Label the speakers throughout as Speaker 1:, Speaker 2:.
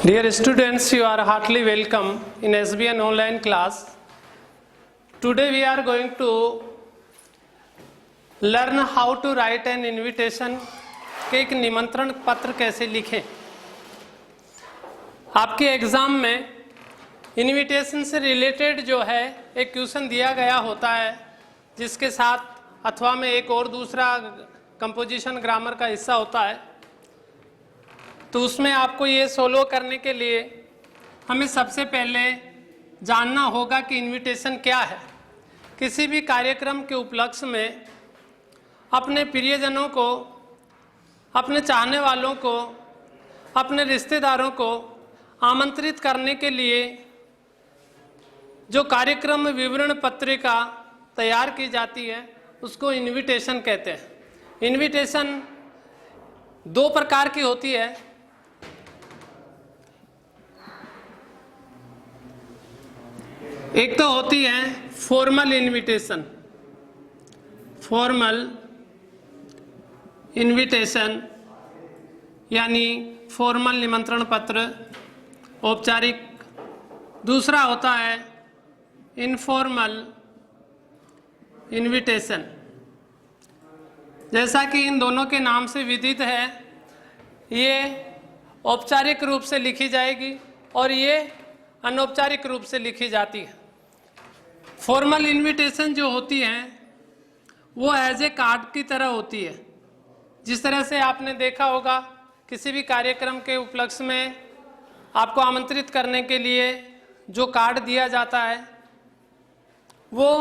Speaker 1: Dear students, you are heartily welcome in SBN online class. Today we are going to learn how to write an invitation कि एक निमंत्रण पत्र कैसे लिखें। आपके एग्जाम में इनविटेशन से रिलेटेड जो है एक क्वेश्चन दिया गया होता है, जिसके साथ अथवा में एक और दूसरा कंपोजिशन ग्रामर का हिस्सा होता है। तो उसमें आपको ये सोल्व करने के लिए हमें सबसे पहले जानना होगा कि इनविटेशन क्या है। किसी भी कार्यक्रम के उपलक्ष्य में अपने प्रियजनों को, अपने चाहने वालों को, अपने रिश्तेदारों को आमंत्रित करने के लिए जो कार्यक्रम विवरण पत्रिका तैयार की जाती है उसको इनविटेशन कहते हैं। इनविटेशन दो प्रकार की होती है। एक तो होती है फॉर्मल इनविटेशन। फॉर्मल इनविटेशन यानी फॉर्मल निमंत्रण पत्र, औपचारिक। दूसरा होता है इनफॉर्मल इनविटेशन। जैसा कि इन दोनों के नाम से विदित है, ये औपचारिक रूप से लिखी जाएगी और ये अनौपचारिक रूप से लिखी जाती है। फॉर्मल इनविटेशन जो होती है वो एज ए कार्ड की तरह होती है। जिस तरह से आपने देखा होगा किसी भी कार्यक्रम के उपलक्ष्य में आपको आमंत्रित करने के लिए जो कार्ड दिया जाता है वो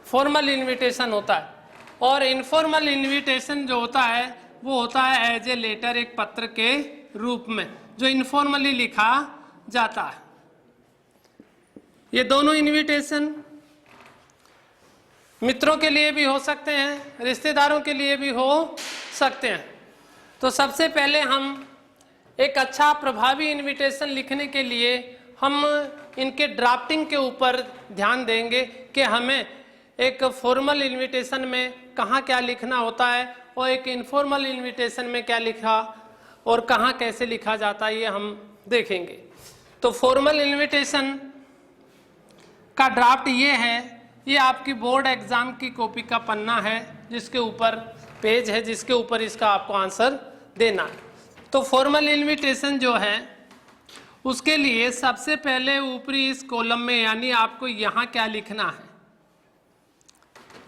Speaker 1: फॉर्मल इनविटेशन होता है। और इनफॉर्मल इनविटेशन जो होता है वो होता है एज ए लेटर, एक पत्र के रूप में जो इनफॉर्मली लिखा जाता है। ये दोनों इनविटेशन मित्रों के लिए भी हो सकते हैं, रिश्तेदारों के लिए भी हो सकते हैं। तो सबसे पहले हम एक अच्छा प्रभावी इनविटेशन लिखने के लिए हम इनके ड्राफ्टिंग के ऊपर ध्यान देंगे कि हमें एक फॉर्मल इनविटेशन में कहाँ क्या लिखना होता है और एक इनफॉर्मल इनविटेशन में क्या लिखा और कहाँ कैसे लिखा जाता है, ये हम देखेंगे। तो फॉर्मल इनविटेशन का ड्राफ्ट ये है। ये आपकी बोर्ड एग्जाम की कॉपी का पन्ना है, जिसके ऊपर पेज है, जिसके ऊपर इसका आपको आंसर देना है। तो फॉर्मल इनविटेशन जो है उसके लिए सबसे पहले ऊपरी इस कॉलम में यानी आपको यहाँ क्या लिखना है,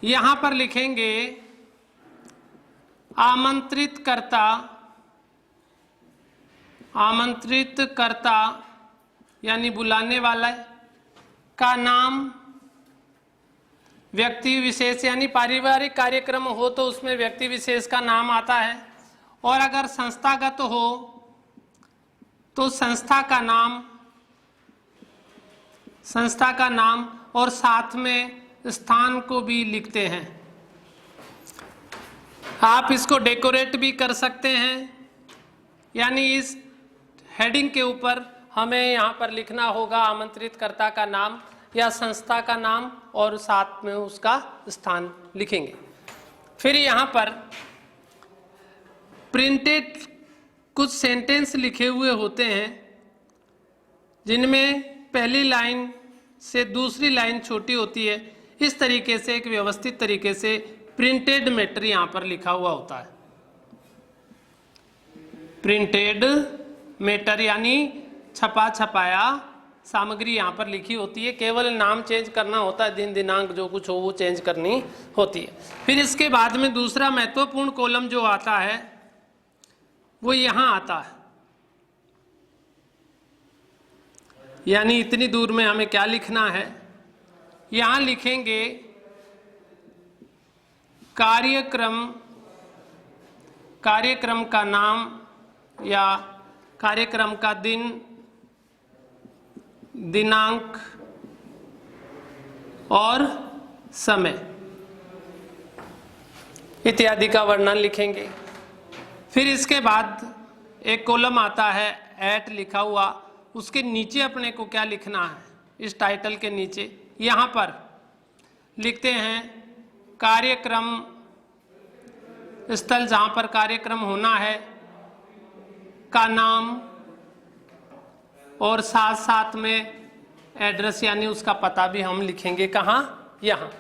Speaker 1: यहाँ पर लिखेंगे आमंत्रित करता यानी बुलाने वाला का नाम, व्यक्ति विशेष यानी पारिवारिक कार्यक्रम हो तो उसमें व्यक्ति विशेष का नाम आता है, और अगर संस्थागत हो तो संस्था का नाम और साथ में स्थान को भी लिखते हैं। आप इसको डेकोरेट भी कर सकते हैं, यानी इस हेडिंग के ऊपर हमें यहाँ पर लिखना होगा आमंत्रितकर्ता का नाम या संस्था का नाम और साथ में उसका स्थान लिखेंगे। फिर यहाँ पर प्रिंटेड कुछ सेंटेंस लिखे हुए होते हैं, जिनमें पहली लाइन से दूसरी लाइन छोटी होती है। इस तरीके से एक व्यवस्थित तरीके से प्रिंटेड मैटर यहाँ पर लिखा हुआ होता है। प्रिंटेड मैटर यानी छपा छपाया सामग्री यहाँ पर लिखी होती है। केवल नाम चेंज करना होता है, दिन दिनांक जो कुछ हो वो चेंज करनी होती है। फिर इसके बाद में दूसरा महत्वपूर्ण कॉलम जो आता है वो यहाँ आता है, यानी इतनी दूर में हमें क्या लिखना है, यहाँ लिखेंगे कार्यक्रम का नाम या कार्यक्रम का दिन, दिनांक और समय इत्यादि का वर्णन लिखेंगे। फिर इसके बाद एक कॉलम आता है एट लिखा हुआ, उसके नीचे अपने को क्या लिखना है, इस टाइटल के नीचे यहाँ पर लिखते हैं कार्यक्रम स्थल, जहाँ पर कार्यक्रम होना है, का नाम और साथ साथ में एड्रेस यानी उसका पता भी हम लिखेंगे कहाँ, यहाँ।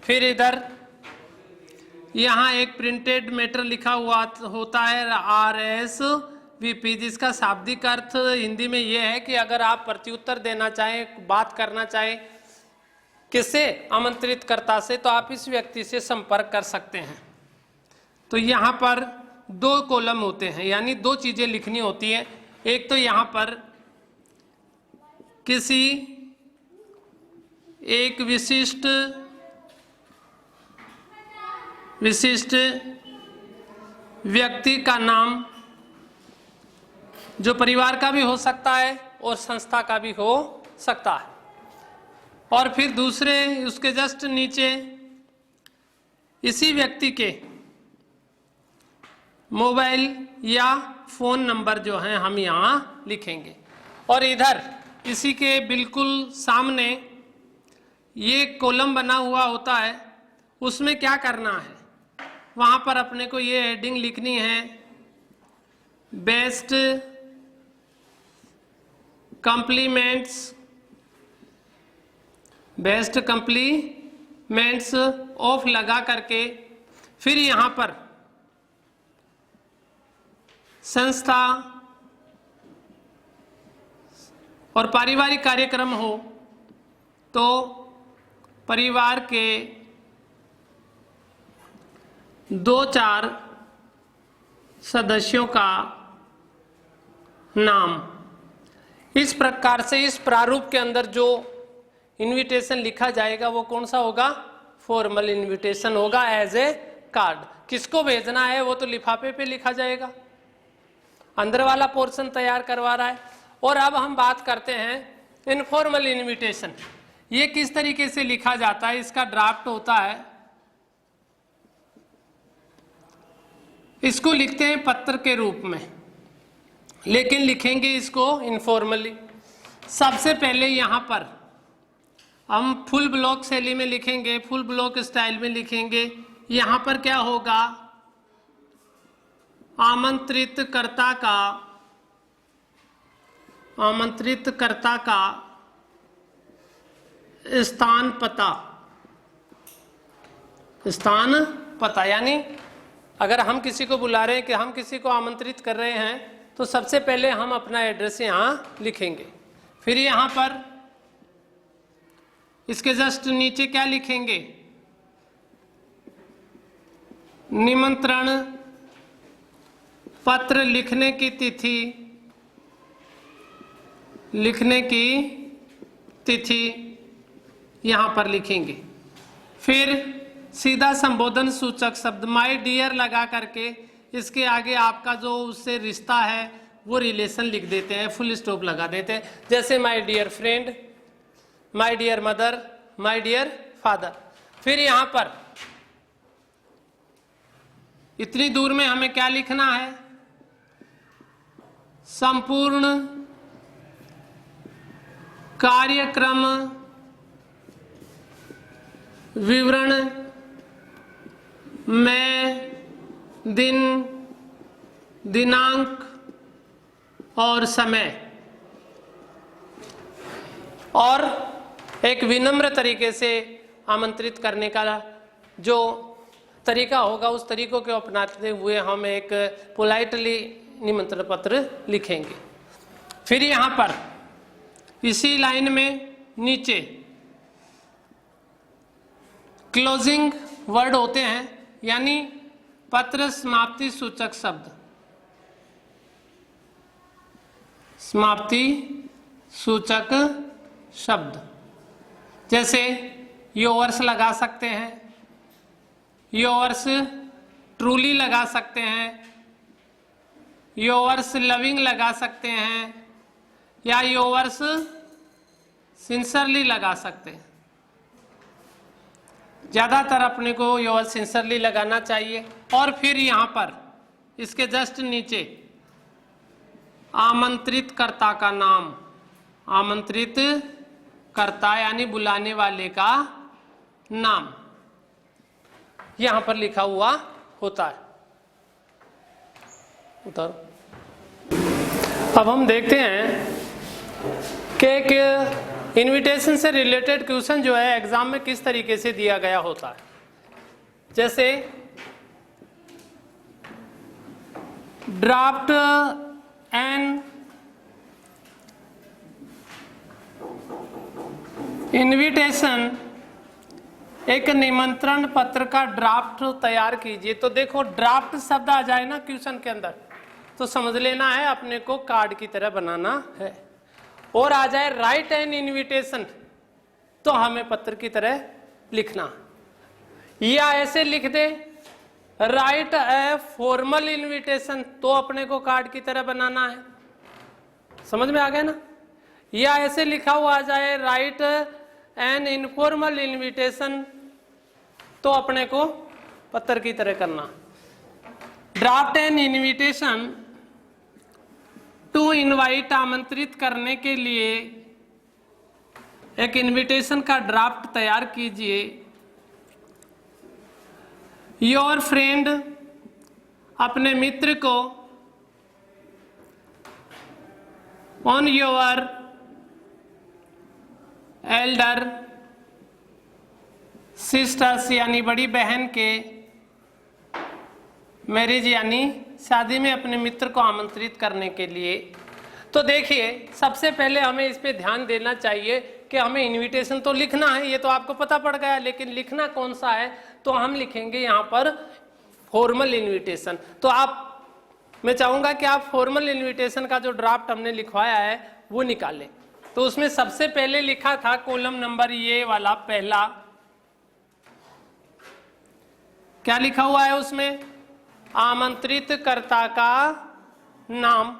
Speaker 1: फिर इधर यहाँ एक प्रिंटेड मैटर लिखा हुआ होता है RSVP, जिसका शाब्दिक अर्थ हिंदी में ये है कि अगर आप प्रत्युत्तर देना चाहें, बात करना चाहें किससे, आमंत्रितकर्ता से, तो आप इस व्यक्ति से संपर्क कर सकते हैं। तो यहाँ पर 2 कॉलम होते हैं, यानी 2 चीजें लिखनी होती हैं। एक तो यहाँ पर किसी एक विशिष्ट व्यक्ति का नाम, जो परिवार का भी हो सकता है और संस्था का भी हो सकता है। और फिर दूसरे उसके जस्ट नीचे इसी व्यक्ति के मोबाइल या फोन नंबर जो है हम यहाँ लिखेंगे। और इधर इसी के बिल्कुल सामने ये कॉलम बना हुआ होता है, उसमें क्या करना है, वहाँ पर अपने को ये हेडिंग लिखनी है, बेस्ट कम्प्लीमेंट्स ऑफ लगा करके, फिर यहाँ पर संस्था और पारिवारिक कार्यक्रम हो तो परिवार के 2-4 सदस्यों का नाम। इस प्रकार से इस प्रारूप के अंदर जो इनविटेशन लिखा जाएगा वो कौन सा होगा, फॉर्मल इनविटेशन होगा एज ए कार्ड। किसको भेजना है वो तो लिफाफे पे लिखा जाएगा, अंदर वाला पोर्शन तैयार करवा रहा है। और अब हम बात करते हैं इनफॉर्मल इनविटेशन। ये किस तरीके से लिखा जाता है, इसका ड्राफ्ट होता है, इसको लिखते हैं पत्र के रूप में, लेकिन लिखेंगे इसको इनफॉर्मली। सबसे पहले यहाँ पर हम फुल ब्लॉक शैली में लिखेंगे, फुल ब्लॉक स्टाइल में लिखेंगे। यहाँ पर क्या होगा, आमंत्रितकर्ता का स्थान पता, यानी अगर हम किसी को बुला रहे हैं, कि हम किसी को आमंत्रित कर रहे हैं, तो सबसे पहले हम अपना एड्रेस यहाँ लिखेंगे। फिर यहाँ पर इसके जस्ट नीचे क्या लिखेंगे, निमंत्रण पत्र लिखने की तिथि यहाँ पर लिखेंगे। फिर सीधा संबोधन सूचक शब्द माय डियर लगा करके इसके आगे आपका जो उससे रिश्ता है वो रिलेशन लिख देते हैं, फुल स्टॉप लगा देते हैं। जैसे my dear friend, my dear mother, my dear father. फिर यहाँ पर इतनी दूर में हमें क्या लिखना है, संपूर्ण कार्यक्रम विवरण में दिन, दिनांक और समय, और एक विनम्र तरीके से आमंत्रित करने का जो तरीका होगा उस तरीकों को अपनाते हुए हम एक पोलाइटली निमंत्रण पत्र लिखेंगे। फिर यहाँ पर इसी लाइन में नीचे क्लोजिंग वर्ड होते हैं, यानी पत्र समाप्ति सूचक शब्द, समाप्ति सूचक शब्द, जैसे योवर्स लगा सकते हैं, योवर्स ट्रूली लगा सकते हैं, योवर्स लविंग लगा सकते हैं, या योवर्स सिंसरली लगा सकते हैं। ज़्यादातर अपने को योवर्स सिंसरली लगाना चाहिए। और फिर यहाँ पर इसके जस्ट नीचे आमंत्रित कर्ता का नाम, आमंत्रित कर्ता यानी बुलाने वाले का नाम यहाँ पर लिखा हुआ होता है। उधर अब हम देखते हैं कि एक इनविटेशन से रिलेटेड क्वेश्चन जो है एग्जाम में किस तरीके से दिया गया होता है। जैसे ड्राफ्ट एन इनविटेशन, एक निमंत्रण पत्र का ड्राफ्ट तैयार कीजिए। तो देखो ड्राफ्ट शब्द आ जाए ना क्वेश्चन के अंदर तो समझ लेना है अपने को कार्ड की तरह बनाना है, और आ जाए राइट एन इनविटेशन तो हमें पत्र की तरह लिखना, या ऐसे लिख दे राइट ए फॉर्मल इनविटेशन तो अपने को कार्ड की तरह बनाना है। समझ में आ गया ना। या ऐसे लिखा हुआ आ जाए राइट एन इनफॉर्मल इनविटेशन तो अपने को पत्र की तरह करना। Draft an invitation to invite, आमंत्रित करने के लिए एक इनविटेशन का ड्राफ्ट तैयार कीजिए। योर फ्रेंड, अपने मित्र को ऑन योर एल्डर सिस्टर्स, यानी बड़ी बहन के मैरिज यानी शादी में अपने मित्र को आमंत्रित करने के लिए। तो देखिए सबसे पहले हमें इस पे ध्यान देना चाहिए कि हमें इनविटेशन तो लिखना है, ये तो आपको पता पड़ गया, लेकिन लिखना कौन सा है, तो हम लिखेंगे यहाँ पर फॉर्मल इनविटेशन। तो मैं चाहूंगा कि आप फॉर्मल इनविटेशन का जो ड्राफ्ट हमने लिखवाया है वो निकालें। तो उसमें सबसे पहले लिखा था कॉलम नंबर ये वाला पहला, क्या लिखा हुआ है उसमें, आमंत्रित कर्ता का नाम।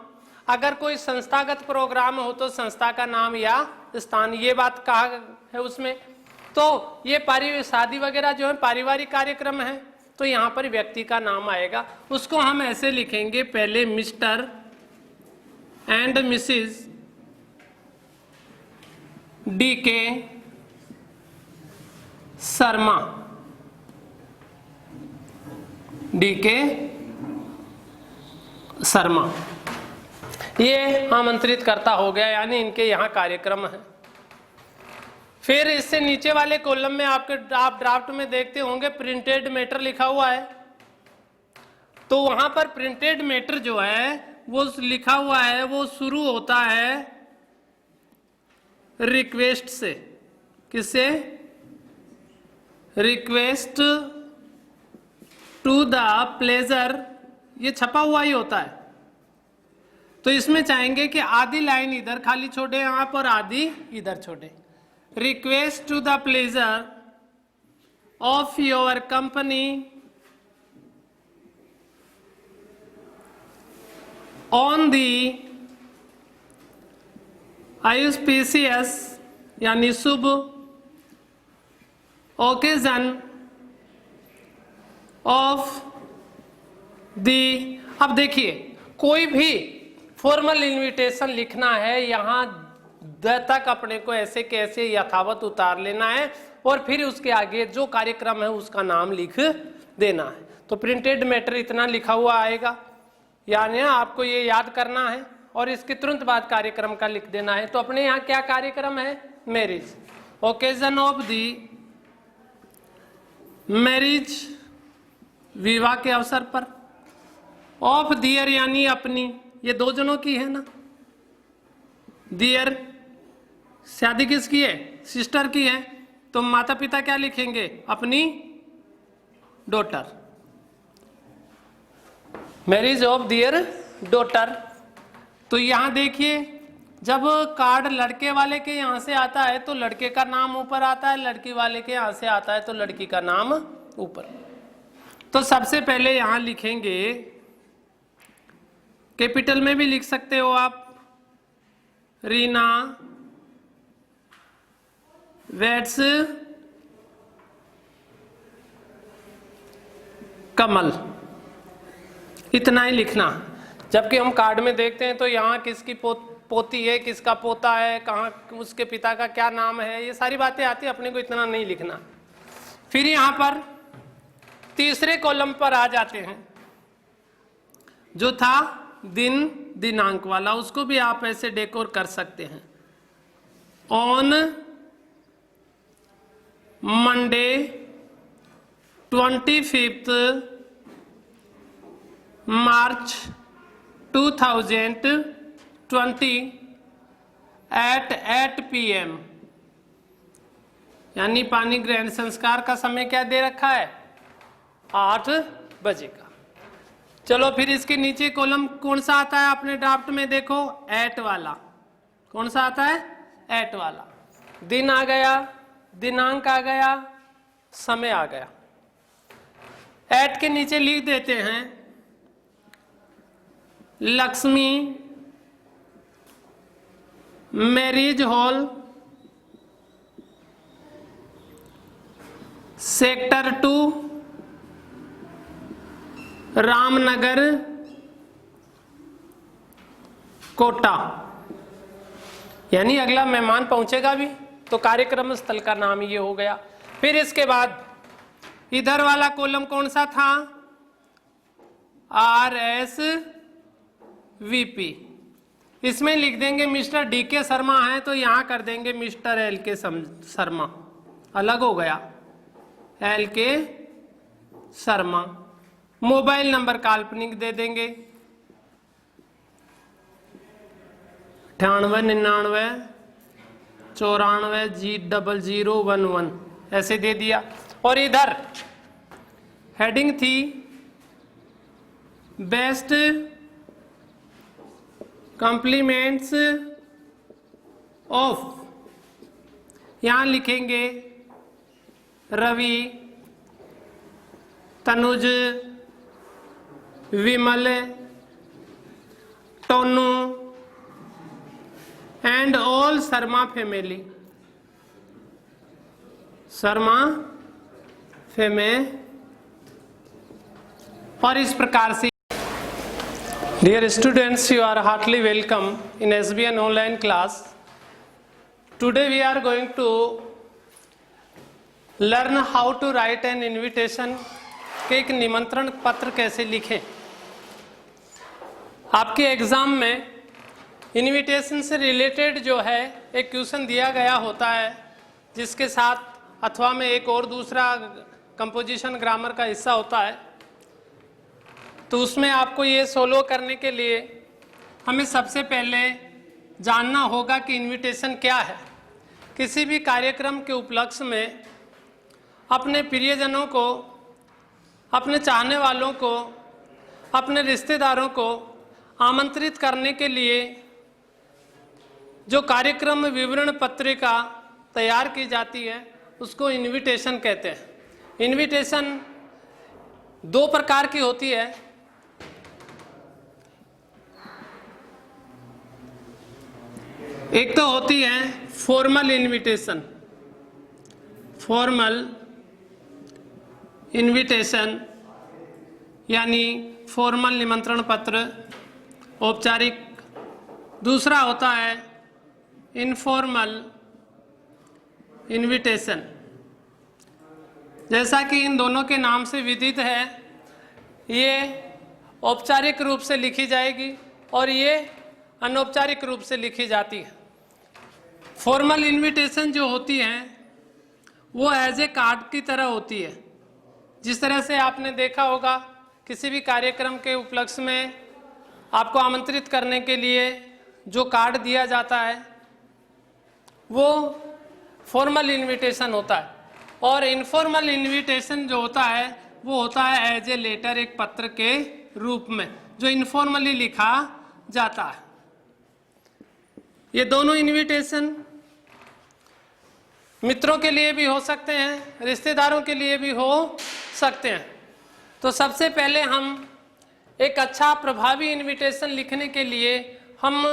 Speaker 1: अगर कोई संस्थागत प्रोग्राम हो तो संस्था का नाम या स्थान, ये बात कहा है उसमें। तो ये शादी वगैरह जो है पारिवारिक कार्यक्रम है तो यहाँ पर व्यक्ति का नाम आएगा, उसको हम ऐसे लिखेंगे पहले mister and Mrs DK Sharma, DK Sharma, ये आमंत्रित करता हो गया, यानी इनके यहाँ कार्यक्रम है। फिर इससे नीचे वाले कॉलम में आप ड्राफ्ट में देखते होंगे प्रिंटेड मैटर लिखा हुआ है। तो वहां पर प्रिंटेड मैटर जो है वो लिखा हुआ है, वो शुरू होता है रिक्वेस्ट से। किससे? रिक्वेस्ट टू द प्लेजर, ये छपा हुआ ही होता है। तो इसमें चाहेंगे कि आधी लाइन इधर खाली छोड़े आप और आधी इधर छोड़े। Request to the pleasure of your company on the auspicious, यानी शुभ ओकेजन ऑफ दी। अब देखिए कोई भी फॉर्मल इनविटेशन लिखना है, यहाँ द तक अपने को ऐसे कैसे यथावत उतार लेना है और फिर उसके आगे जो कार्यक्रम है उसका नाम लिख देना है। तो प्रिंटेड मैटर इतना लिखा हुआ आएगा, यानी आपको ये याद करना है और इसके तुरंत बाद कार्यक्रम का लिख देना है। तो अपने यहाँ क्या कार्यक्रम है? Marriage, occasion of the marriage, विवाह के अवसर पर, ऑफ दियर यानी अपनी, ये दो जनों की है ना, दियर शादी किसकी है? सिस्टर की है। तो माता पिता क्या लिखेंगे? अपनी daughter, marriage of their daughter. तो यहां देखिए जब कार्ड लड़के वाले के यहां से आता है तो लड़के का नाम ऊपर आता है, लड़की वाले के यहां से आता है तो लड़की का नाम ऊपर। तो सबसे पहले यहां लिखेंगे, कैपिटल में भी लिख सकते हो आप, रीना वेट्स कमल, इतना ही लिखना। जबकि हम कार्ड में देखते हैं तो यहाँ किसकी पोती है, किसका पोता है, कहाँ उसके पिता का क्या नाम है, ये सारी बातें आती है, अपने को इतना नहीं लिखना। फिर यहाँ पर तीसरे कॉलम पर आ जाते हैं, जो था दिन दिनांक वाला, उसको भी आप ऐसे डेकोर कर सकते हैं। On Monday 25 March 2020 at 8 PM, यानी पानी ग्रहण संस्कार का समय क्या दे रखा है, 8 बजे का। चलो फिर इसके नीचे कॉलम कौन सा आता है अपने ड्राफ्ट में, देखो एट वाला। कौन सा आता है, एट वाला। दिन आ गया, दिनांक आ गया, समय आ गया। एट के नीचे लिख देते हैं Lakshmi marriage hall, sector 2, Ramnagar, Kota. यानी अगला मेहमान पहुंचेगा भी तो कार्यक्रम स्थल का नाम ये हो गया। फिर इसके बाद इधर वाला कॉलम कौन सा था, RSVP। इसमें लिख देंगे मिस्टर DK शर्मा है तो यहां कर देंगे मिस्टर LK शर्मा, अलग हो गया, LK शर्मा। मोबाइल नंबर काल्पनिक दे देंगे 9899940011, ऐसे दे दिया। और इधर हेडिंग थी बेस्ट कॉम्प्लीमेंट्स ऑफ, यहां लिखेंगे Ravi, Tanuj, Vimal, Tonu and all Sharma family, Sharma family. और इस प्रकार से dear students, you are heartly welcome in SBN online class. Today we are going to learn how to write an invitation, के एक निमंत्रण पत्र कैसे लिखें। आपके एग्जाम में इन्विटेशन से रिलेटेड जो है एक क्वेश्चन दिया गया होता है, जिसके साथ अथवा में एक और दूसरा कंपोजिशन ग्रामर का हिस्सा होता है। तो उसमें आपको ये सोल्व करने के लिए हमें सबसे पहले जानना होगा कि इन्विटेशन क्या है। किसी भी कार्यक्रम के उपलक्ष्य में अपने प्रियजनों को, अपने चाहने वालों को, अपने रिश्तेदारों को आमंत्रित करने के लिए जो कार्यक्रम विवरण पत्रिका तैयार की जाती है उसको इन्विटेशन कहते हैं। इन्विटेशन दो प्रकार की होती है। एक तो होती है फॉर्मल इन्विटेशन, फॉर्मल इन्विटेशन यानी फॉर्मल निमंत्रण पत्र, औपचारिक। दूसरा होता है इनफॉर्मल इन्विटेशन। जैसा कि इन दोनों के नाम से विदित है, ये औपचारिक रूप से लिखी जाएगी और ये अनौपचारिक रूप से लिखी जाती है। फॉर्मल इन्विटेशन जो होती है वो एज ए कार्ड की तरह होती है। जिस तरह से आपने देखा होगा किसी भी कार्यक्रम के उपलक्ष्य में आपको आमंत्रित करने के लिए जो कार्ड दिया जाता है वो फॉर्मल इन्विटेशन होता है। और इनफॉर्मल इन्विटेशन जो होता है वो होता है एज ए लेटर, एक पत्र के रूप में जो इनफॉर्मली लिखा जाता है। ये दोनों इन्विटेशन मित्रों के लिए भी हो सकते हैं, रिश्तेदारों के लिए भी हो सकते हैं। तो सबसे पहले हम एक अच्छा प्रभावी इन्विटेशन लिखने के लिए हम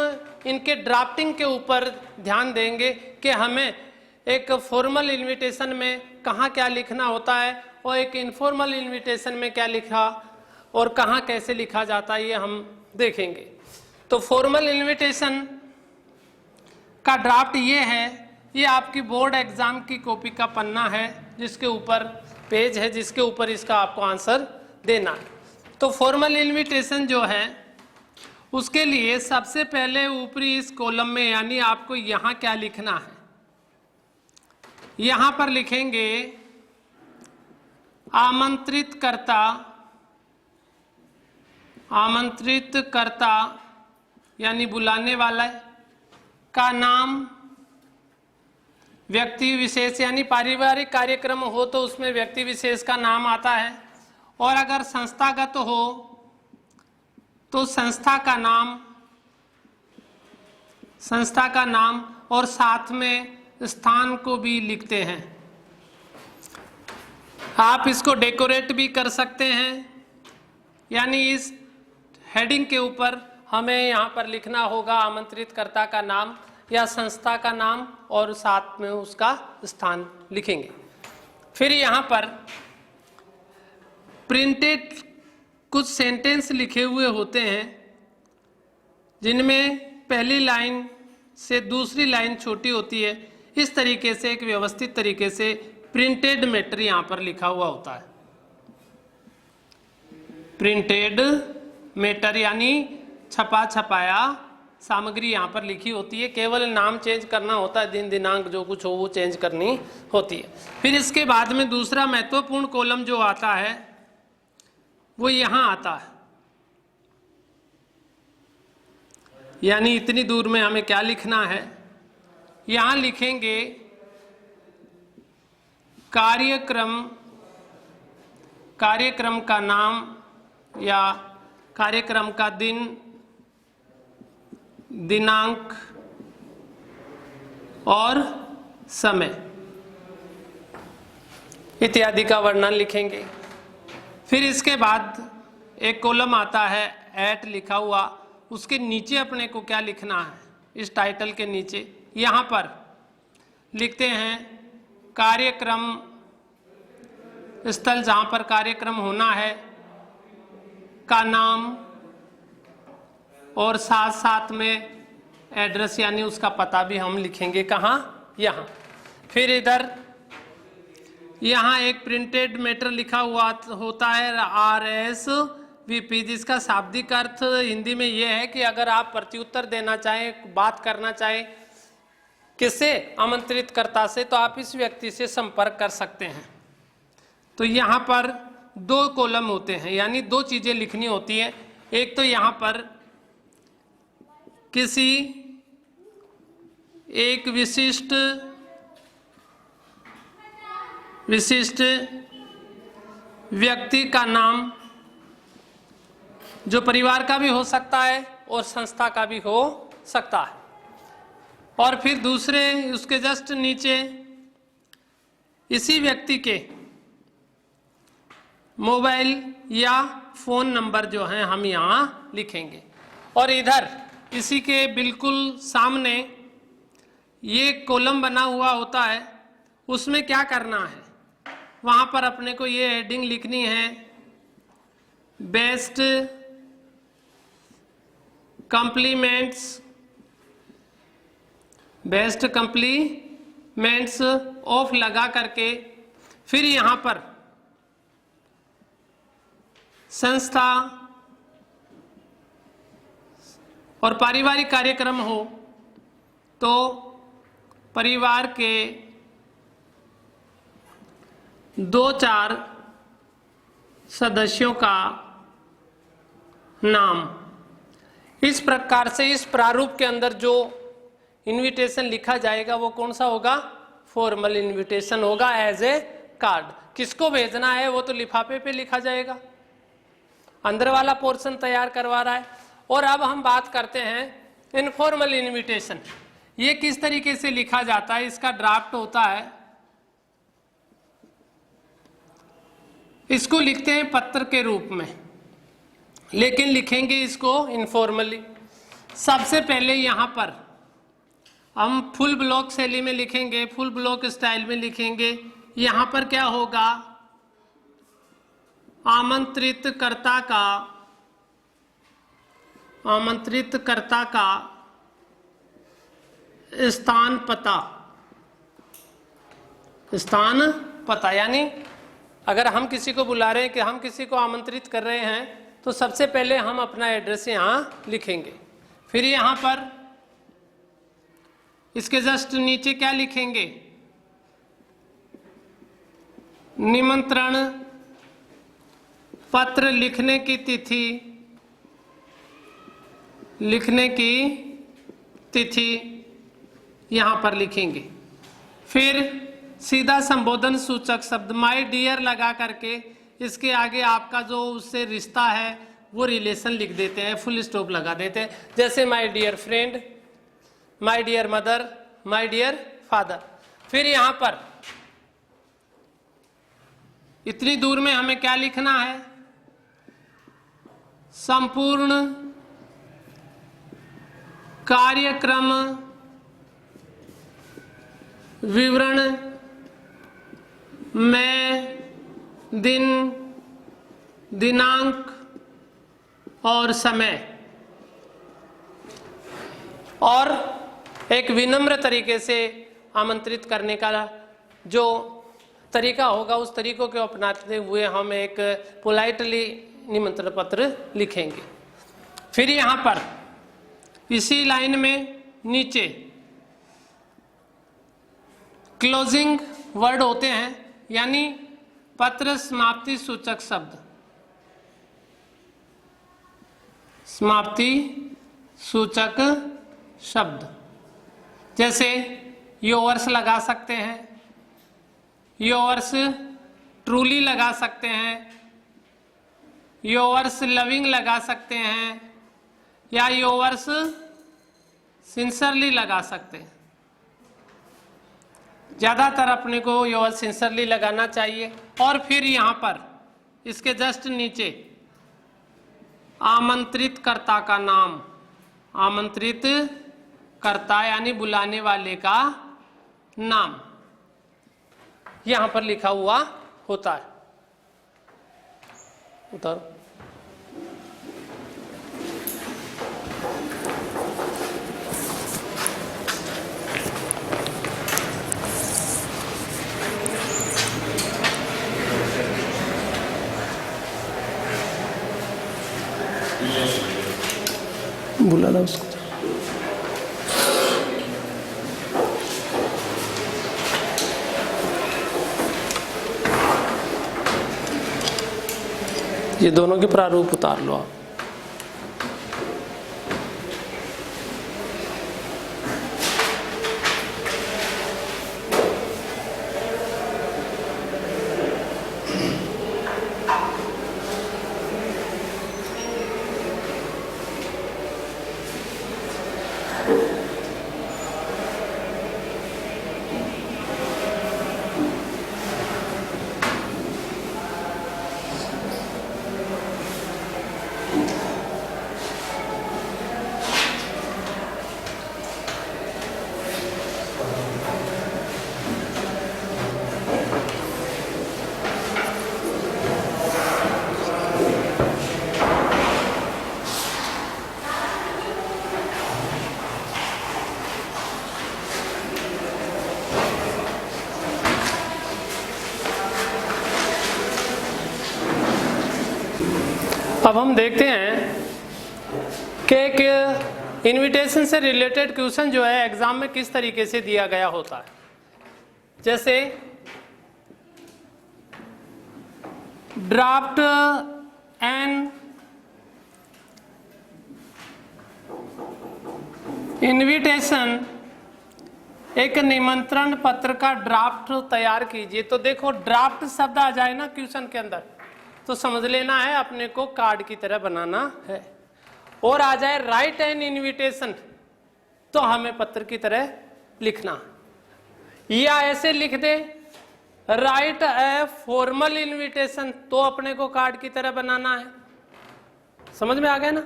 Speaker 1: इनके ड्राफ्टिंग के ऊपर ध्यान देंगे कि हमें एक फॉर्मल इन्विटेशन में कहाँ क्या लिखना होता है और एक इनफॉर्मल इन्विटेशन में क्या लिखा और कहाँ कैसे लिखा जाता है, ये हम देखेंगे। तो फॉर्मल इन्विटेशन का ड्राफ्ट ये है, ये आपकी बोर्ड एग्जाम की कॉपी का पन्ना है जिसके ऊपर पेज है, जिसके ऊपर इसका आपको आंसर देना है। तो फॉर्मल इन्विटेशन जो है उसके लिए सबसे पहले ऊपरी इस कॉलम में यानी आपको यहां क्या लिखना है, यहां पर लिखेंगे आमंत्रित करता यानी बुलाने वाला का नाम, व्यक्ति विशेष यानी पारिवारिक कार्यक्रम हो तो उसमें व्यक्ति विशेष का नाम आता है, और अगर संस्थागत हो तो संस्था का नाम और साथ में स्थान को भी लिखते हैं। आप इसको डेकोरेट भी कर सकते हैं, यानी इस हेडिंग के ऊपर हमें यहाँ पर लिखना होगा आमंत्रितकर्ता का नाम या संस्था का नाम और साथ में उसका स्थान लिखेंगे। फिर यहाँ पर प्रिंटेड कुछ सेंटेंस लिखे हुए होते हैं जिनमें पहली लाइन से दूसरी लाइन छोटी होती है। इस तरीके से एक व्यवस्थित तरीके से प्रिंटेड मैटर यहाँ पर लिखा हुआ होता है। प्रिंटेड मैटर यानी छपा छपाया सामग्री यहाँ पर लिखी होती है, केवल नाम चेंज करना होता है, दिन दिनांक जो कुछ हो वो चेंज करनी होती है। फिर इसके बाद में दूसरा महत्वपूर्ण कॉलम जो आता है वो यहाँ आता है, यानी इतनी दूर में हमें क्या लिखना है, यहाँ लिखेंगे कार्यक्रम का नाम या कार्यक्रम का दिन, दिनांक और समय इत्यादि का वर्णन लिखेंगे। फिर इसके बाद एक कॉलम आता है एट लिखा हुआ, उसके नीचे अपने को क्या लिखना है, इस टाइटल के नीचे यहाँ पर लिखते हैं कार्यक्रम स्थल, जहाँ पर कार्यक्रम होना है का नाम और साथ साथ में एड्रेस यानी उसका पता भी हम लिखेंगे कहाँ, यहाँ। फिर इधर यहाँ एक प्रिंटेड मैटर लिखा हुआ होता है RSVP, जिसका शाब्दिक अर्थ हिंदी में ये है कि अगर आप प्रत्युत्तर देना चाहें, बात करना चाहें किससे, आमंत्रितकर्ता से, तो आप इस व्यक्ति से संपर्क कर सकते हैं। तो यहाँ पर दो कॉलम होते हैं, यानी दो चीजें लिखनी होती है। एक तो यहाँ पर किसी एक विशिष्ट व्यक्ति का नाम, जो परिवार का भी हो सकता है और संस्था का भी हो सकता है, और फिर दूसरे उसके जस्ट नीचे इसी व्यक्ति के मोबाइल या फोन नंबर जो है हम यहाँ लिखेंगे। और इधर इसी के बिल्कुल सामने ये कॉलम बना हुआ होता है, उसमें क्या करना है, वहाँ पर अपने को ये हेडिंग लिखनी है बेस्ट कम्प्लीमेंट्स ऑफ लगा करके, फिर यहाँ पर संस्था और पारिवारिक कार्यक्रम हो तो परिवार के 2-4 सदस्यों का नाम। इस प्रकार से इस प्रारूप के अंदर जो इनविटेशन लिखा जाएगा वो कौन सा होगा, फॉर्मल इनविटेशन होगा एज ए कार्ड। किसको भेजना है वो तो लिफाफे पे लिखा जाएगा, अंदर वाला पोर्शन तैयार करवा रहा है। और अब हम बात करते हैं इनफॉर्मल इनविटेशन। ये किस तरीके से लिखा जाता है, इसका ड्राफ्ट होता है, इसको लिखते हैं पत्र के रूप में, लेकिन लिखेंगे इसको इनफॉर्मली। सबसे पहले यहाँ पर हम फुल ब्लॉक शैली में लिखेंगे, फुल ब्लॉक स्टाइल में लिखेंगे। यहाँ पर क्या होगा, आमंत्रितकर्ता का स्थान पता, यानी अगर हम किसी को बुला रहे हैं कि हम किसी को आमंत्रित कर रहे हैं तो सबसे पहले हम अपना एड्रेस यहाँ लिखेंगे। फिर यहाँ पर इसके जस्ट नीचे क्या लिखेंगे, निमंत्रण पत्र लिखने की तिथि यहाँ पर लिखेंगे। फिर सीधा संबोधन सूचक शब्द माय डियर लगा करके इसके आगे आपका जो उससे रिश्ता है वो रिलेशन लिख देते हैं, फुल स्टॉप लगा देते हैं। जैसे my dear friend, my dear mother, my dear father. फिर यहाँ पर इतनी दूर में हमें क्या लिखना है, संपूर्ण कार्यक्रम विवरण में दिन, दिनांक और समय, और एक विनम्र तरीके से आमंत्रित करने का जो तरीका होगा उस तरीकों को अपनाते हुए हम एक पोलाइटली निमंत्रण पत्र लिखेंगे। फिर यहाँ पर इसी लाइन में नीचे क्लोजिंग वर्ड होते हैं, यानी पत्र समाप्ति सूचक शब्द, समाप्ति सूचक शब्द, जैसे योर्स लगा सकते हैं, योर्स ट्रूली लगा सकते हैं, योर्स लविंग लगा सकते हैं, या योर्स सिंसरली लगा सकते हैं। ज़्यादातर अपने को योर्स सिंसरली लगाना चाहिए। और फिर यहाँ पर इसके जस्ट नीचे आमंत्रित कर्ता का नाम, आमंत्रित कर्ता यानी बुलाने वाले का नाम यहाँ पर लिखा हुआ होता है। उतारो। बुला ला उसको। ये दोनों के प्रारूप उतार लो आप। अब हम देखते हैं कि एक इनविटेशन से रिलेटेड क्वेश्चन जो है एग्जाम में किस तरीके से दिया गया होता है। जैसे ड्राफ्ट एन इनविटेशन, एक निमंत्रण पत्र का ड्राफ्ट तैयार कीजिए। तो देखो ड्राफ्ट शब्द आ जाए ना क्वेश्चन के अंदर तो समझ लेना है अपने को कार्ड की तरह बनाना है। और आ जाए राइट एन इनविटेशन तो हमें पत्र की तरह लिखना, या ऐसे लिख दे राइट ए फॉर्मल इनविटेशन तो अपने को कार्ड की तरह बनाना है। समझ में आ गया ना।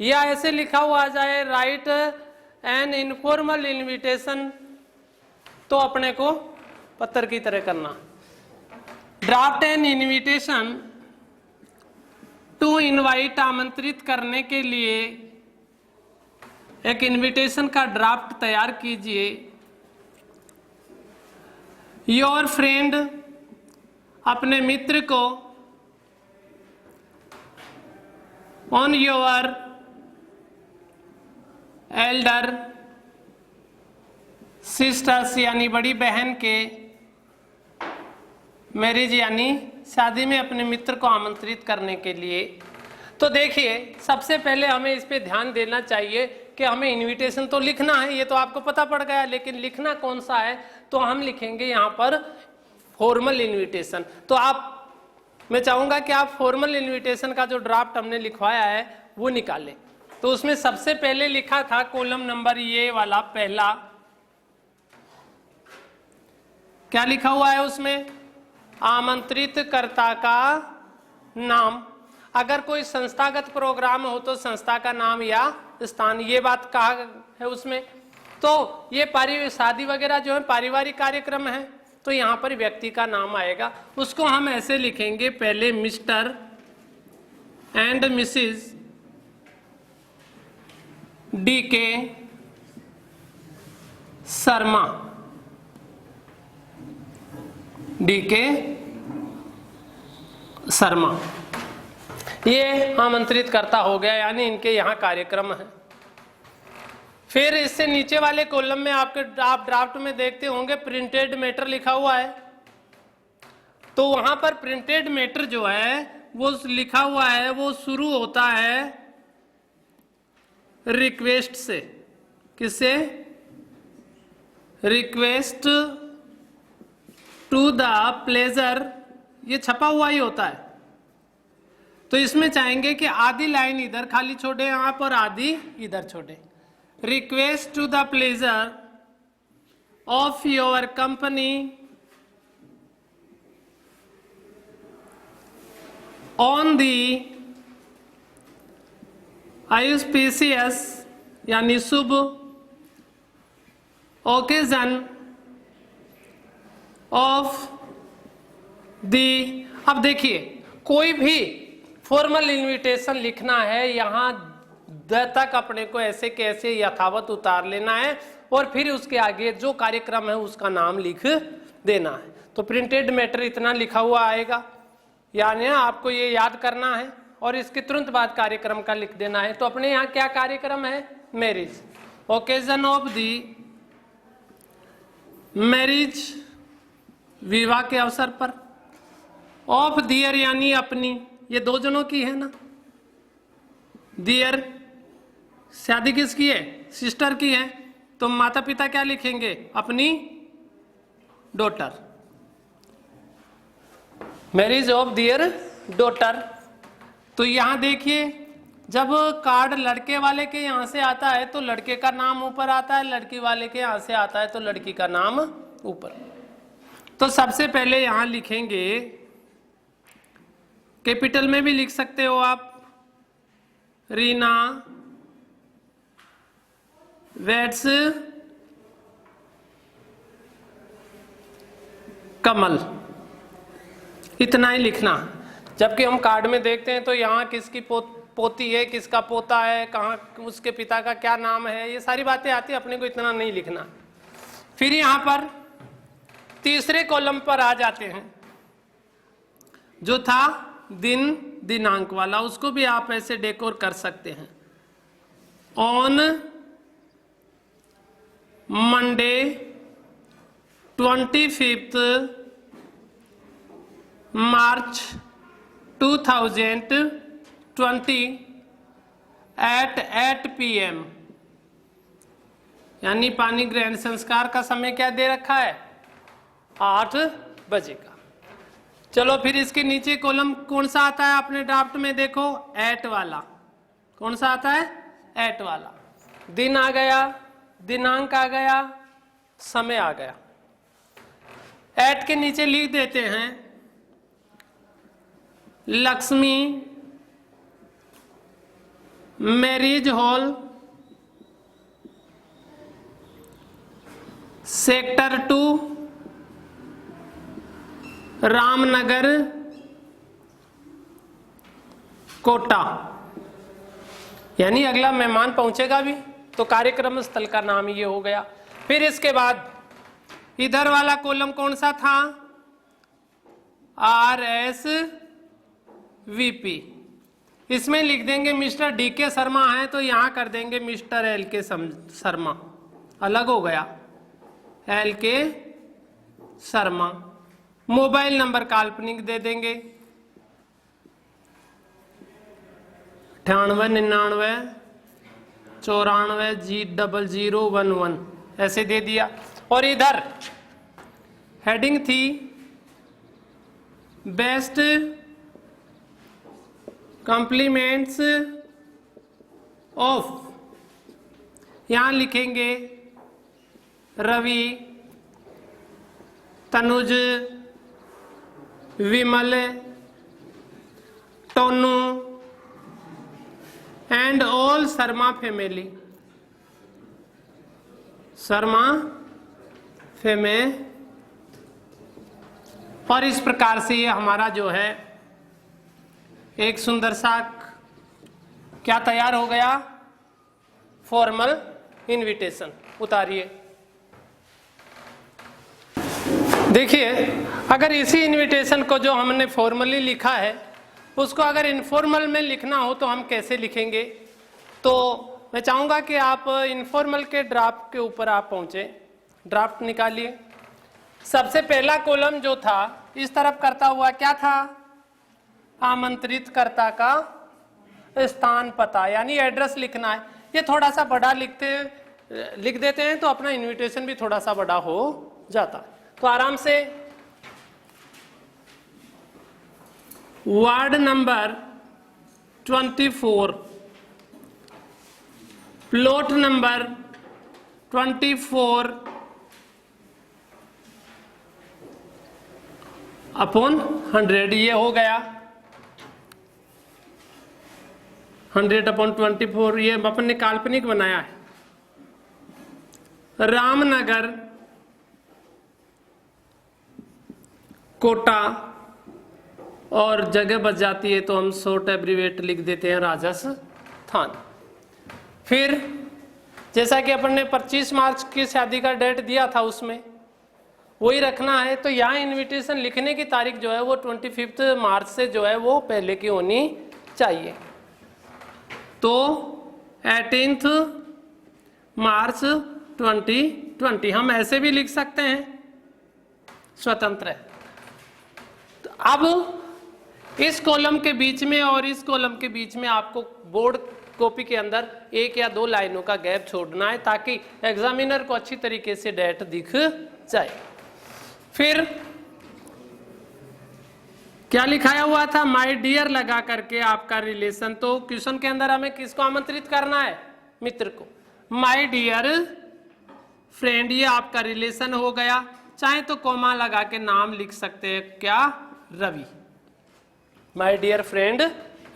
Speaker 1: या ऐसे लिखा हुआ आ जाए राइट एन इनफॉर्मल इनविटेशन तो अपने को पत्र की तरह करना। Draft an invitation to invite, आमंत्रित करने के लिए एक इनविटेशन का ड्राफ्ट तैयार कीजिए। योर फ्रेंड, अपने मित्र को ऑन योर एल्डर सिस्टर्स यानी बड़ी बहन के मैरिज यानी शादी में अपने मित्र को आमंत्रित करने के लिए। तो देखिए सबसे पहले हमें इस पे ध्यान देना चाहिए कि हमें इनविटेशन तो लिखना है, ये तो आपको पता पड़ गया, लेकिन लिखना कौन सा है, तो हम लिखेंगे यहाँ पर फॉर्मल इनविटेशन। तो मैं चाहूंगा कि आप फॉर्मल इनविटेशन का जो ड्राफ्ट हमने लिखवाया है वो निकालें। तो उसमें सबसे पहले लिखा था कॉलम नंबर ये वाला पहला, क्या लिखा हुआ है उसमें, आमंत्रित कर्ता का नाम। अगर कोई संस्थागत प्रोग्राम हो तो संस्था का नाम या स्थान, ये बात कहा है उसमें। तो ये शादी वगैरह जो है पारिवारिक कार्यक्रम है, तो यहाँ पर व्यक्ति का नाम आएगा। उसको हम ऐसे लिखेंगे, पहले mister and Mrs DK Sharma, DK Sharma, ये आमंत्रित करता हो गया, यानी इनके यहाँ कार्यक्रम है। फिर इससे नीचे वाले कॉलम में आप ड्राफ्ट में देखते होंगे प्रिंटेड मैटर लिखा हुआ है। तो वहां पर प्रिंटेड मैटर जो है वो लिखा हुआ है, वो शुरू होता है रिक्वेस्ट से। किससे? रिक्वेस्ट टू द प्लेजर, ये छपा हुआ ही होता है। तो इसमें चाहेंगे कि आधी लाइन इधर खाली छोड़े आप और आधी इधर छोड़े। Request to the pleasure of your company on the auspicious यानी शुभ ओकेजन ऑफ दी। अब देखिए कोई भी फॉर्मल इनविटेशन लिखना है, यहाँ द तक अपने को ऐसे कैसे यथावत उतार लेना है और फिर उसके आगे जो कार्यक्रम है उसका नाम लिख देना है। तो प्रिंटेड मैटर इतना लिखा हुआ आएगा, यानी आपको ये याद करना है और इसके तुरंत बाद कार्यक्रम का लिख देना है। तो अपने यहाँ क्या कार्यक्रम है? Marriage, occasion of the marriage, विवाह के अवसर पर, ऑफ दियर यानी अपनी, ये दो जनों की है ना, दियर शादी किसकी है? सिस्टर की है। तो माता पिता क्या लिखेंगे? अपनी daughter, marriage of their daughter. तो यहां देखिए जब कार्ड लड़के वाले के यहां से आता है तो लड़के का नाम ऊपर आता है, लड़की वाले के यहां से आता है तो लड़की का नाम ऊपर। तो सबसे पहले यहां लिखेंगे, कैपिटल में भी लिख सकते हो आप, रीना वेट्स कमल, इतना ही लिखना। जबकि हम कार्ड में देखते हैं तो यहाँ किसकी पोती है, किसका पोता है, कहाँ उसके पिता का क्या नाम है, ये सारी बातें आती है, अपने को इतना नहीं लिखना। फिर यहाँ पर तीसरे कॉलम पर आ जाते हैं, जो था दिन दिनांक वाला, उसको भी आप ऐसे डेकोर कर सकते हैं। On Monday 25 March 2020 at 8 PM, यानी पानी ग्रहण संस्कार का समय क्या दे रखा है? 8 बजे का। चलो फिर इसके नीचे कॉलम कौन सा आता है अपने ड्राफ्ट में? देखो एट वाला। कौन सा आता है? एट वाला। दिन आ गया, दिनांक आ गया, समय आ गया। एट के नीचे लिख देते हैं Lakshmi marriage hall, sector 2, Ramnagar, Kota. यानी अगला मेहमान पहुंचेगा भी तो कार्यक्रम स्थल का नाम ये हो गया। फिर इसके बाद इधर वाला कॉलम कौन सा था? RSVP, इसमें लिख देंगे मिस्टर डी के शर्मा है तो यहां कर देंगे मिस्टर एल के शर्मा, अलग हो गया, एल के शर्मा। मोबाइल नंबर काल्पनिक दे देंगे 9899940011, ऐसे दे दिया। और इधर हेडिंग थी बेस्ट कॉम्प्लीमेंट्स ऑफ, यहां लिखेंगे Ravi, Tanuj, Vimal, Tonu and all Sharma family, Sharma family. और इस प्रकार से ये हमारा जो है एक सुंदर सा क्या तैयार हो गया, फॉर्मल इनविटेशन। उतारिए, देखिए अगर इसी इनविटेशन को जो हमने फॉर्मली लिखा है उसको अगर इनफॉर्मल में लिखना हो तो हम कैसे लिखेंगे। तो मैं चाहूंगा कि आप इनफॉर्मल के ड्राफ्ट के ऊपर आप पहुंचे, ड्राफ्ट निकालिए। सबसे पहला कॉलम जो था इस तरफ करता हुआ क्या था, आमंत्रित कर्ता का स्थान पता यानी एड्रेस लिखना है। ये थोड़ा सा बड़ा लिख देते हैं तो अपना इनविटेशन भी थोड़ा सा बड़ा हो जाता है। तो आराम से ward number 24, plot number 24 upon 100, ये हो गया 100/24, ये अपन ने काल्पनिक बनाया है। रामनगर, कोटा, और जगह बच जाती है तो हम शॉर्ट एब्रीवेट लिख देते हैं राजस्थान। फिर जैसा कि अपन ने 25 मार्च की शादी का डेट दिया था उसमें वही रखना है, तो यहाँ इनविटेशन लिखने की तारीख जो है वो 25 मार्च से जो है वो पहले की होनी चाहिए। तो 18 मार्च 2020 हम ऐसे भी लिख सकते हैं, स्वतंत्र है। तो अब इस कॉलम के बीच में और इस कॉलम के बीच में आपको बोर्ड कॉपी के अंदर 1 या 2 लाइनों का गैप छोड़ना है ताकि एग्जामिनर को अच्छी तरीके से डेट दिख जाए। फिर क्या लिखाया हुआ था, माय डियर लगा करके आपका रिलेशन। तो क्वेश्चन के अंदर हमें किसको आमंत्रित करना है, मित्र को। माय डियर फ्रेंड, ये आपका रिलेशन हो गया। चाहे तो कोमा लगा के नाम लिख सकते हैं, क्या, Ravi, my dear friend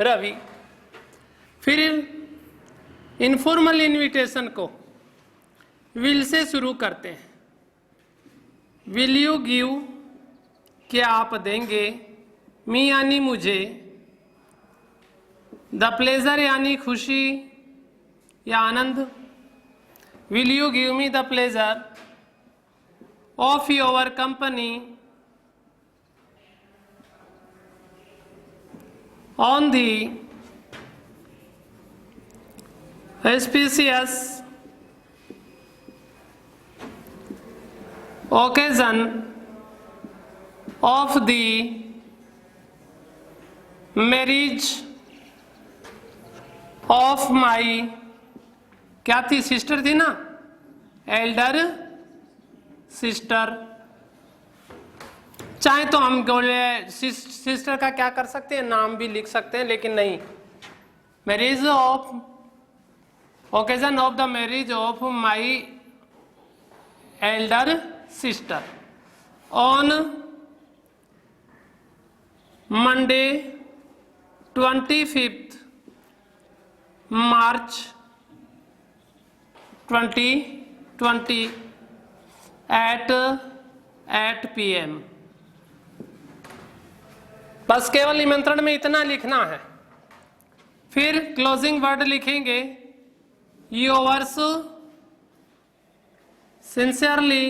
Speaker 1: Ravi. फिर इनफॉर्मल इनविटेशन को विल से शुरू करते हैं। विल यू गिव, क्या आप देंगे, मी यानी मुझे, द प्लेजर यानी खुशी या आनंद, will you give me the pleasure of your company on the auspicious occasion of the marriage of my, क्या थी, सिस्टर थी ना, एल्डर सिस्टर। चाहे तो हम सिस्टर का क्या कर सकते हैं, नाम भी लिख सकते हैं, लेकिन नहीं, marriage of, occasion of the marriage of my elder sister on Monday 25 March 2020 at 8 PM। बस केवल निमंत्रण में इतना लिखना है। फिर क्लोजिंग वर्ड लिखेंगे, योर्स सिंसियरली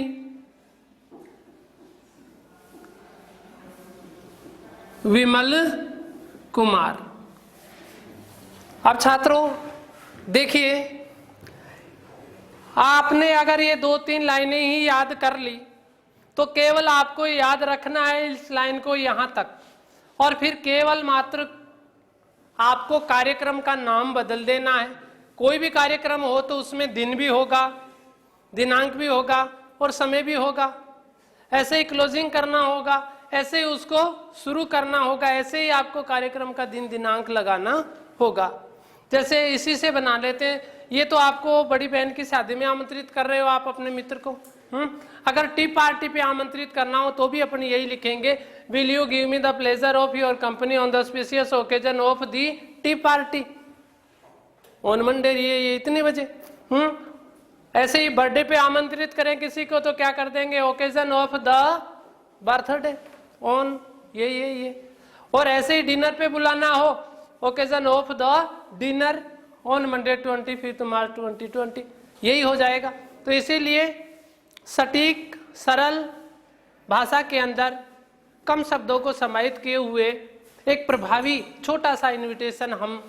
Speaker 1: विमल कुमार। अब छात्रों देखिए, आपने अगर ये 2-3 लाइनें ही याद कर ली तो केवल आपको याद रखना है इस लाइन को यहां तक, और फिर केवल मात्र आपको कार्यक्रम का नाम बदल देना है। कोई भी कार्यक्रम हो तो उसमें दिन भी होगा, दिनांक भी होगा और समय भी होगा। ऐसे ही क्लोजिंग करना होगा, ऐसे ही उसको शुरू करना होगा, ऐसे ही आपको कार्यक्रम का दिन दिनांक लगाना होगा। जैसे इसी से बना लेते हैं, ये तो आपको बड़ी बहन की शादी में आमंत्रित कर रहे हो आप अपने मित्र को। अगर टी पार्टी पे आमंत्रित करना हो तो भी अपन यही लिखेंगे, will you give me the pleasure of your company on the spacious occasion of the T party on Monday, ये इतने बजे। ऐसे ही बर्थडे पे आमंत्रित करें किसी को तो क्या कर देंगे, occasion of the birthday on ये। और ऐसे ही डिनर पे बुलाना हो, occasion of the dinner on Monday 25 मार्च 2020, यही हो जाएगा। तो इसीलिए सटीक सरल भाषा के अंदर कम शब्दों को समाहित किए हुए एक प्रभावी छोटा सा इनविटेशन हम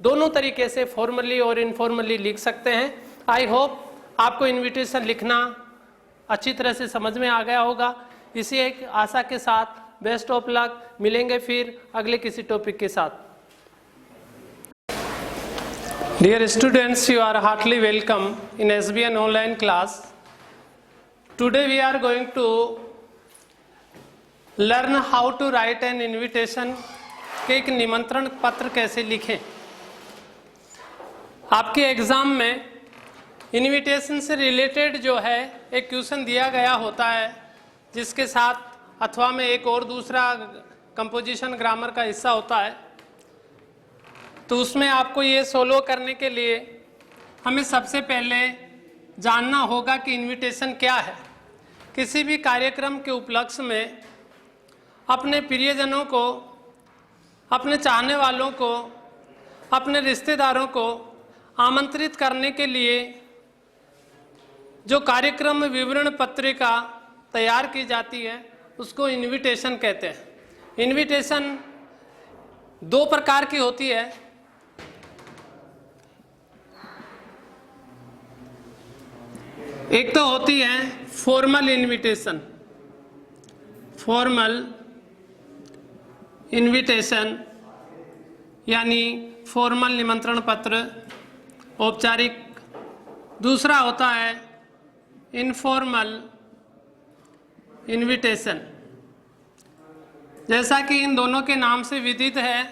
Speaker 1: दोनों तरीके से फॉर्मली और इनफॉर्मली लिख सकते हैं। आई होप आपको इनविटेशन लिखना अच्छी तरह से समझ में आ गया होगा। इसी एक आशा के साथ बेस्ट ऑफ लक, मिलेंगे फिर अगले किसी टॉपिक के साथ। Dear students, you are heartily welcome in SBN online class. Today we are going to learn how to write an invitation, कि एक निमंत्रण पत्र कैसे लिखें। आपके एग्जाम में इनविटेशन से रिलेटेड जो है एक क्वेश्चन दिया गया होता है, जिसके साथ अथवा में एक और दूसरा कंपोजिशन ग्रामर का हिस्सा होता है। तो उसमें आपको ये सोल्व करने के लिए हमें सबसे पहले जानना होगा कि इनविटेशन क्या है। किसी भी कार्यक्रम के उपलक्ष्य में अपने प्रियजनों को, अपने चाहने वालों को, अपने रिश्तेदारों को आमंत्रित करने के लिए जो कार्यक्रम विवरण पत्रिका तैयार की जाती है उसको इनविटेशन कहते हैं। इनविटेशन 2 प्रकार की होती है। एक तो होती है फॉर्मल इनविटेशन, फॉर्मल इनविटेशन यानी फॉर्मल निमंत्रण पत्र, औपचारिक। दूसरा होता है इनफॉर्मल इनविटेशन। जैसा कि इन दोनों के नाम से विदित है,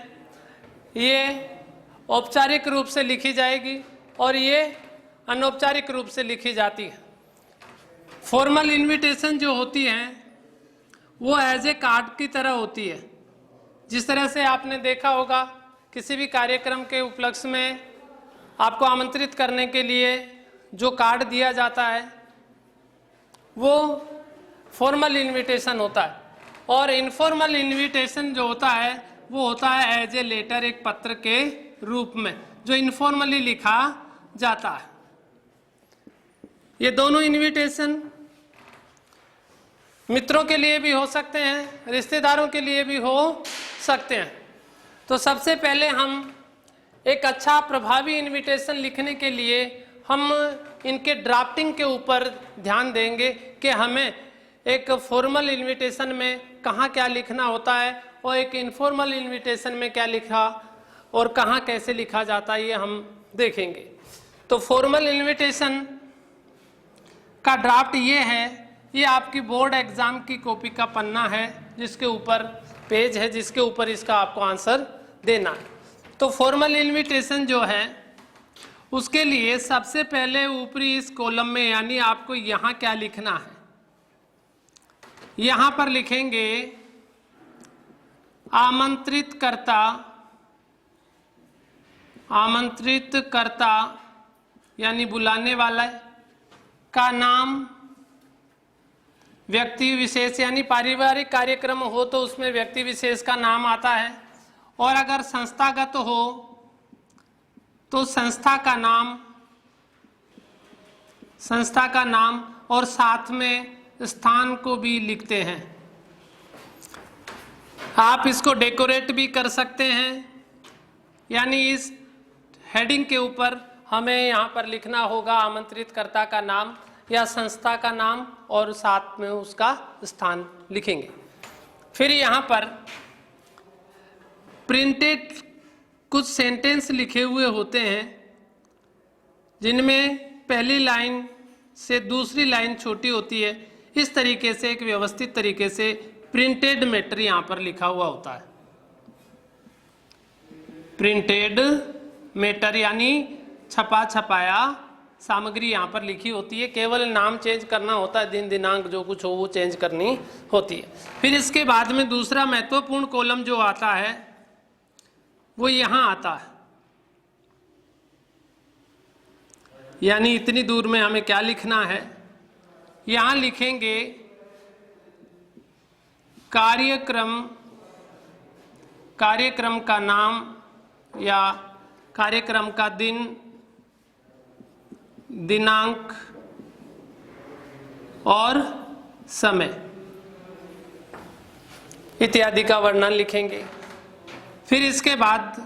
Speaker 1: ये औपचारिक रूप से लिखी जाएगी और ये अनौपचारिक रूप से लिखी जाती है। फॉर्मल इनविटेशन जो होती है वो एज ए कार्ड की तरह होती है। जिस तरह से आपने देखा होगा किसी भी कार्यक्रम के उपलक्ष्य में आपको आमंत्रित करने के लिए जो कार्ड दिया जाता है वो फॉर्मल इनविटेशन होता है, और इनफॉर्मल इनविटेशन जो होता है वो होता है एज ए लेटर, एक पत्र के रूप में जो इनफॉर्मली लिखा जाता है। ये दोनों इनविटेशन मित्रों के लिए भी हो सकते हैं, रिश्तेदारों के लिए भी हो सकते हैं। तो सबसे पहले हम एक अच्छा प्रभावी इनविटेशन लिखने के लिए हम इनके ड्राफ्टिंग के ऊपर ध्यान देंगे कि हमें एक फॉर्मल इनविटेशन में कहाँ क्या लिखना होता है और एक इनफॉर्मल इनविटेशन में क्या लिखा और कहाँ कैसे लिखा जाता है, ये हम देखेंगे। तो फॉर्मल इनविटेशन का ड्राफ्ट ये है, ये आपकी बोर्ड एग्जाम की कॉपी का पन्ना है जिसके ऊपर पेज है, जिसके ऊपर इसका आपको आंसर देना है। तो फॉर्मल इनविटेशन जो है उसके लिए सबसे पहले ऊपरी इस कॉलम में यानी आपको यहाँ क्या लिखना है, यहाँ पर लिखेंगे आमंत्रित करता यानी बुलाने वाला का नाम, व्यक्ति विशेष यानी पारिवारिक कार्यक्रम हो तो उसमें व्यक्ति विशेष का नाम आता है, और अगर संस्थागत हो तो संस्था का नाम और साथ में स्थान को भी लिखते हैं। आप इसको डेकोरेट भी कर सकते हैं, यानी इस हेडिंग के ऊपर हमें यहाँ पर लिखना होगा आमंत्रितकर्ता का नाम या संस्था का नाम और साथ में उसका स्थान लिखेंगे। फिर यहाँ पर प्रिंटेड कुछ सेंटेंस लिखे हुए होते हैं जिनमें पहली लाइन से दूसरी लाइन छोटी होती है। इस तरीके से एक व्यवस्थित तरीके से प्रिंटेड मैटर यहाँ पर लिखा हुआ होता है। प्रिंटेड मैटर यानी छपा छपाया सामग्री यहाँ पर लिखी होती है। केवल नाम चेंज करना होता है, दिन दिनांक जो कुछ हो वो चेंज करनी होती है। फिर इसके बाद में दूसरा महत्वपूर्ण कॉलम जो आता है वो यहाँ आता है, यानी इतनी दूर में हमें क्या लिखना है, यहाँ लिखेंगे कार्यक्रम का नाम या कार्यक्रम का दिन, दिनांक और समय इत्यादि का वर्णन लिखेंगे। फिर इसके बाद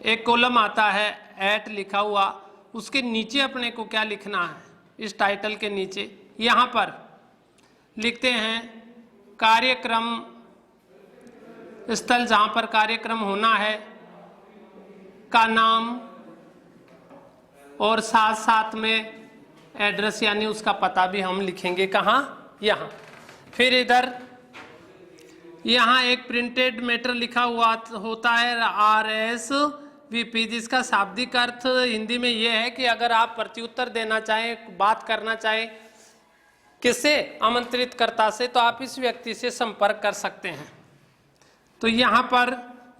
Speaker 1: एक कॉलम आता है एट लिखा हुआ, उसके नीचे अपने को क्या लिखना है, इस टाइटल के नीचे यहाँ पर लिखते हैं कार्यक्रम स्थल, जहाँ पर कार्यक्रम होना है का नाम और साथ साथ में एड्रेस यानी उसका पता भी हम लिखेंगे। कहाँ? यहाँ। फिर इधर यहाँ एक प्रिंटेड मैटर लिखा हुआ होता है RSVP, जिसका शाब्दिक अर्थ हिंदी में ये है कि अगर आप प्रत्युत्तर देना चाहें, बात करना चाहें किससे, आमंत्रितकर्ता से, तो आप इस व्यक्ति से संपर्क कर सकते हैं। तो यहाँ पर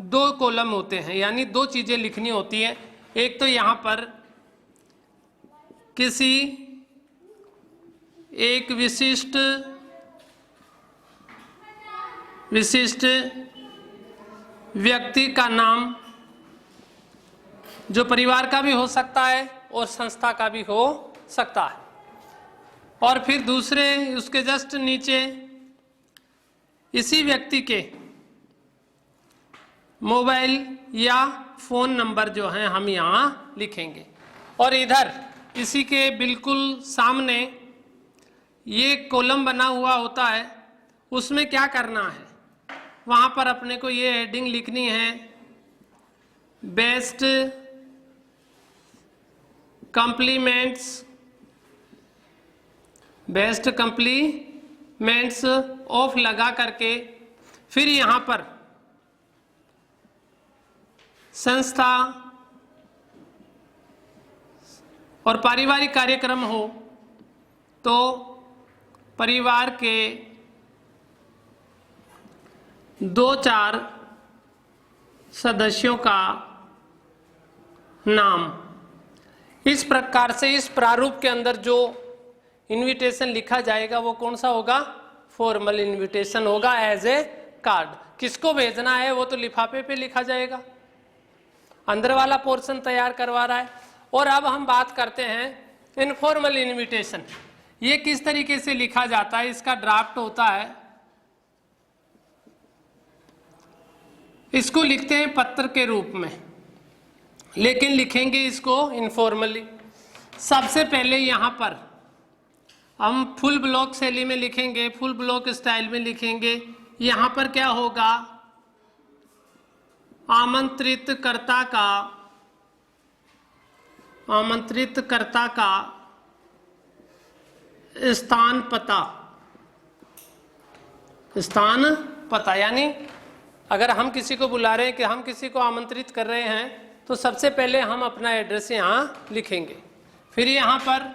Speaker 1: दो कॉलम होते हैं, यानी दो चीजें लिखनी होती हैं। एक तो यहाँ पर किसी एक विशिष्ट व्यक्ति का नाम, जो परिवार का भी हो सकता है और संस्था का भी हो सकता है, और फिर दूसरे उसके जस्ट नीचे इसी व्यक्ति के मोबाइल या फोन नंबर जो है हम यहाँ लिखेंगे। और इधर इसी के बिल्कुल सामने ये कॉलम बना हुआ होता है, उसमें क्या करना है, वहाँ पर अपने को ये हेडिंग लिखनी है बेस्ट कम्प्लीमेंट्स ऑफ लगा करके, फिर यहाँ पर संस्था और पारिवारिक कार्यक्रम हो तो परिवार के 2-4 सदस्यों का नाम। इस प्रकार से इस प्रारूप के अंदर जो इनविटेशन लिखा जाएगा वो कौन सा होगा, फॉर्मल इनविटेशन होगा एज ए कार्ड। किसको भेजना है वो तो लिफाफे पे लिखा जाएगा, अंदर वाला पोर्शन तैयार करवा रहा है। और अब हम बात करते हैं इनफॉर्मल इनविटेशन। ये किस तरीके से लिखा जाता है, इसका ड्राफ्ट होता है, इसको लिखते हैं पत्र के रूप में, लेकिन लिखेंगे इसको इनफॉर्मली। सबसे पहले यहाँ पर हम फुल ब्लॉक शैली में लिखेंगे, फुल ब्लॉक स्टाइल में लिखेंगे। यहाँ पर क्या होगा, आमंत्रितकर्ता का स्थान पता, यानी अगर हम किसी को बुला रहे हैं, कि हम किसी को आमंत्रित कर रहे हैं, तो सबसे पहले हम अपना एड्रेस यहाँ लिखेंगे। फिर यहाँ पर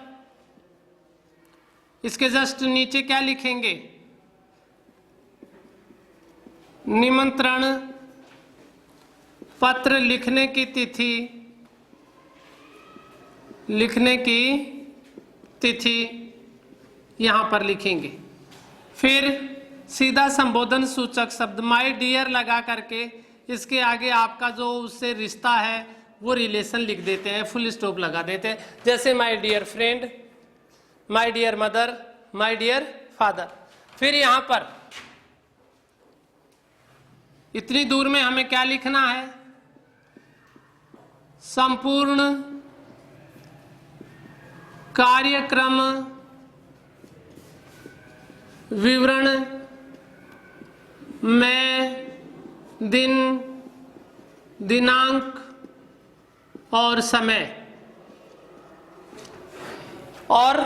Speaker 1: इसके जस्ट नीचे क्या लिखेंगे, निमंत्रण पत्र लिखने की तिथि यहाँ पर लिखेंगे। फिर सीधा संबोधन सूचक शब्द माय डियर लगा करके इसके आगे आपका जो उससे रिश्ता है वो रिलेशन लिख देते हैं, फुल स्टॉप लगा देते हैं। जैसे my dear friend, my dear mother, my dear father. फिर यहाँ पर इतनी दूर में हमें क्या लिखना है, संपूर्ण कार्यक्रम विवरण में दिन, दिनांक और समय, और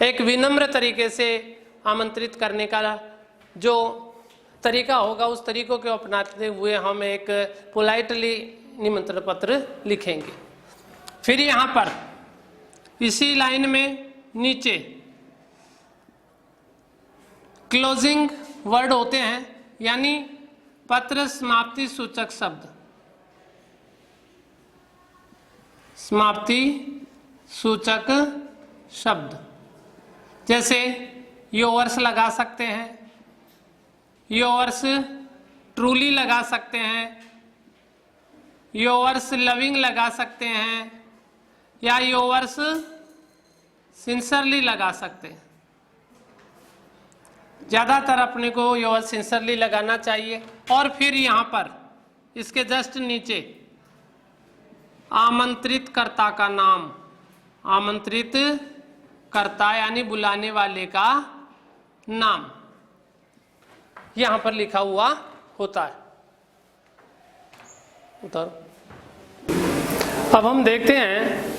Speaker 1: एक विनम्र तरीके से आमंत्रित करने का जो तरीका होगा उस तरीकों को अपनाते हुए हम एक पोलाइटली निमंत्रण पत्र लिखेंगे। फिर यहाँ पर इसी लाइन में नीचे क्लोजिंग वर्ड होते हैं, यानी पत्र समाप्ति सूचक शब्द, समाप्ति सूचक शब्द, जैसे योवर्स लगा सकते हैं, योवर्स ट्रूली लगा सकते हैं, योवर्स लविंग लगा सकते हैं, या योवर्स सिंसरली लगा सकते हैं। ज़्यादातर अपने को योवर्स सिंसरली लगाना चाहिए। और फिर यहाँ पर इसके जस्ट नीचे आमंत्रित कर्ता का नाम, आमंत्रित कर्ता यानी बुलाने वाले का नाम यहाँ पर लिखा हुआ होता है। उतारो। अब हम देखते हैं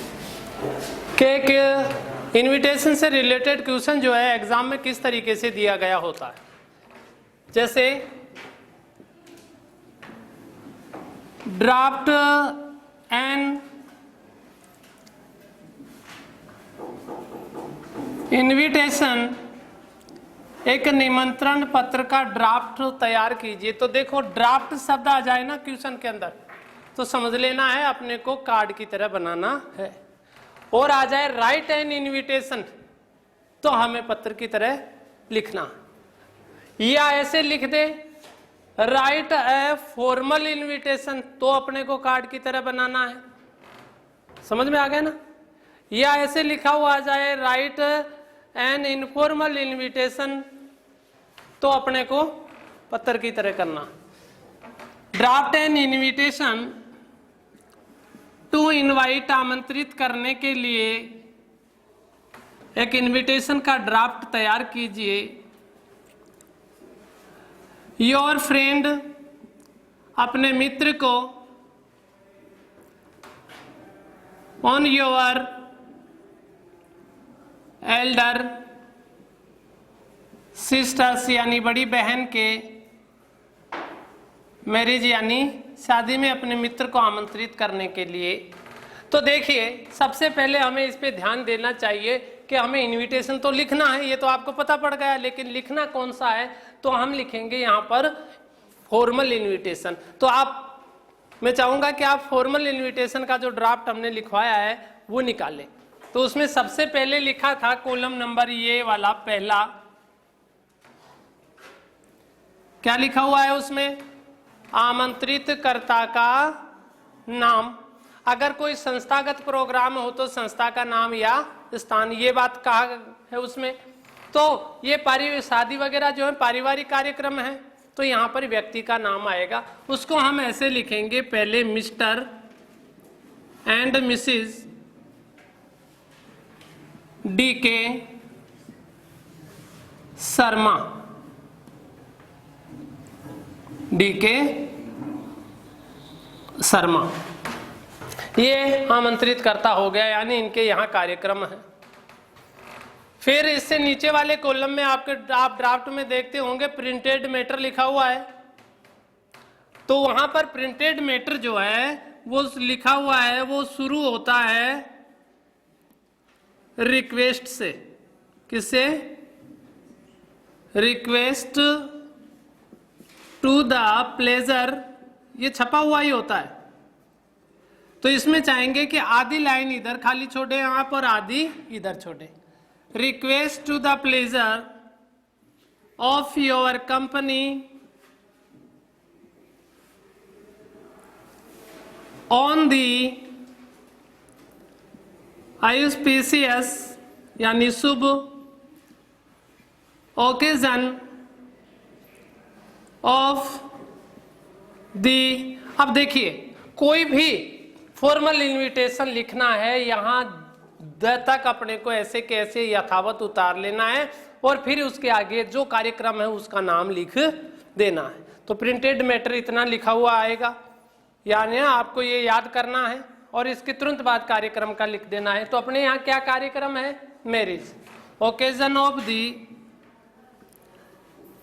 Speaker 1: कि एक इनविटेशन से रिलेटेड क्वेश्चन जो है एग्जाम में किस तरीके से दिया गया होता है। जैसे ड्राफ्ट एन इनविटेशन, एक निमंत्रण पत्र का ड्राफ्ट तैयार कीजिए। तो देखो ड्राफ्ट शब्द आ जाए ना क्वेश्चन के अंदर तो समझ लेना है अपने को कार्ड की तरह बनाना है। और आ जाए राइट एन इनविटेशन तो हमें पत्र की तरह लिखना, या ऐसे लिख दे राइट ए फॉर्मल इनविटेशन तो अपने को कार्ड की तरह बनाना है। समझ में आ गया ना। या ऐसे लिखा हुआ आ जाए राइट एन इनफॉर्मल इनविटेशन तो अपने को पत्र की तरह करना। Draft an invitation to invite, आमंत्रित करने के लिए एक इनविटेशन का ड्राफ्ट तैयार कीजिए। योर फ्रेंड, अपने मित्र को ऑन योर एल्डर सिस्टर्स यानी बड़ी बहन के मैरिज यानी शादी में अपने मित्र को आमंत्रित करने के लिए। तो देखिए सबसे पहले हमें इस पे ध्यान देना चाहिए कि हमें इनविटेशन तो लिखना है, ये तो आपको पता पड़ गया, लेकिन लिखना कौन सा है तो हम लिखेंगे यहाँ पर फॉर्मल इनविटेशन। तो मैं चाहूँगा कि आप फॉर्मल इनविटेशन का जो ड्राफ्ट हमने लिखवाया है वो निकालें। तो उसमें सबसे पहले लिखा था कॉलम नंबर ये वाला पहला, क्या लिखा हुआ है उसमें, आमंत्रित कर्ता का नाम। अगर कोई संस्थागत प्रोग्राम हो तो संस्था का नाम या स्थान, ये बात कहा है उसमें। तो ये शादी वगैरह जो है पारिवारिक कार्यक्रम है तो यहाँ पर व्यक्ति का नाम आएगा। उसको हम ऐसे लिखेंगे, पहले mister and Mrs DK Sharma, DK Sharma, ये आमंत्रित करता हो गया, यानी इनके यहाँ कार्यक्रम है। फिर इससे नीचे वाले कॉलम में आप ड्राफ्ट में देखते होंगे प्रिंटेड मैटर लिखा हुआ है। तो वहां पर प्रिंटेड मैटर जो है वो लिखा हुआ है, वो शुरू होता है रिक्वेस्ट से। किससे? रिक्वेस्ट टू द प्लेजर, ये छपा हुआ ही होता है। तो इसमें चाहेंगे कि आधी लाइन इधर खाली छोड़े आप और आधी इधर छोड़े। Request to the pleasure of your company on the auspicious यानी शुभ ओकेजन ऑफ दी। अब देखिए कोई भी फॉर्मल इनविटेशन लिखना है, यहाँ द तक अपने को ऐसे के ऐसे यथावत उतार लेना है और फिर उसके आगे जो कार्यक्रम है उसका नाम लिख देना है। तो प्रिंटेड मैटर इतना लिखा हुआ आएगा, यानी आपको ये याद करना है और इसके तुरंत बाद कार्यक्रम का लिख देना है। तो अपने यहाँ क्या कार्यक्रम है? Marriage, occasion of the